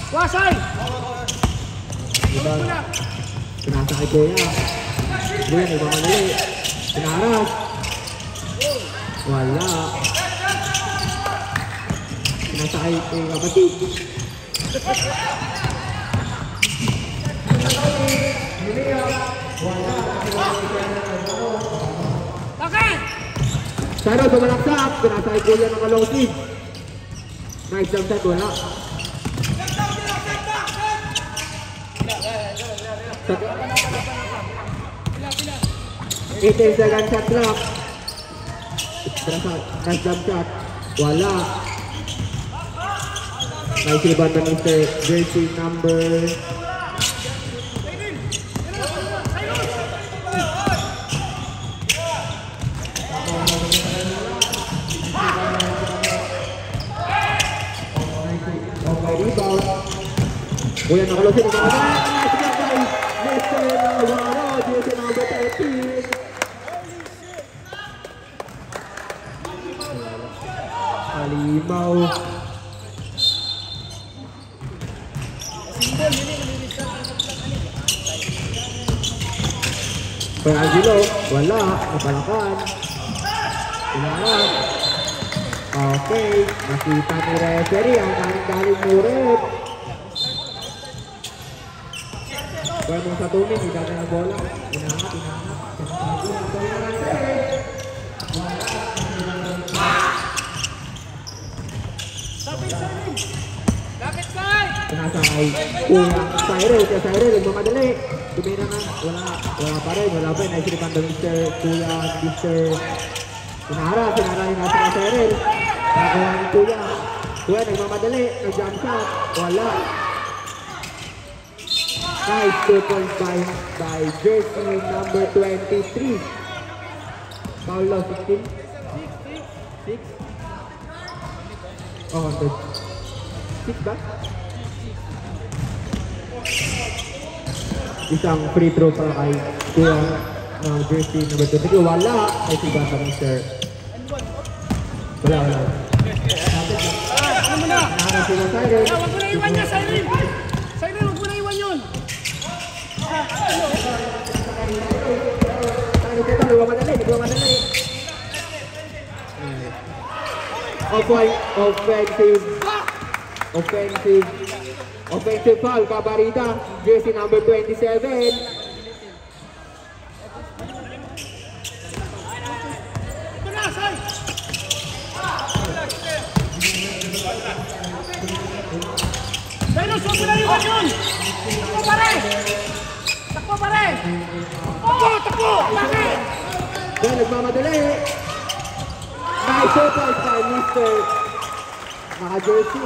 Wasay! Diba? Pinasa kay Kuya. Kuya, nagmamadali. Pinaras. Wala. Pinasa kay kapatid. Saro, tumalaksak. Pinasa kay Kuya ng kalongsid. Nice jump shot, wala. 18 second shot clock. Nice jump shot. Wala. Nice rebound na Mr. Jersey number 'Rebound. Kuya nakalusin ang mga Mr. Navarro, jersey number 13. Halimaw. Kuya Angelo, wala, napalakan. Pinaras. Okay, nakita ni referee ang galing murid. Kaya mong sa tumin, hindi na ng bola. Inaangat. Pinasa kay Kuya Cyril. Kaya Cyril, nagmamadali. Tumina na. Wala pa rin. Wala pa rin. Naisiripan doon Mr. Pinara yung nasa kay Cyril. Nakakuha ni Kuya. Kuya, nagmamadali. Nag-jump shot. Wala. Nice 2 points by jersey number 23. Foul loss 16. 6? Oh, 6 ba? Isang free throw para kay Kuya ng jersey number 23. Wala. Ay siba sa Mr. Wala. Ano mo na? Nakakas sila Cyril. Wag mo na iwan niya, Cyril! Cyril, wag mo na iwan yun! Nagmamadali. Offensive foul, Cabarita, jersey number 27. Cyrus, wag mo na iwan yun! Takbo pare! Takbo! Bakit? Kaya nagmamadali. Nice 2 points by Mr. Naka-jersey.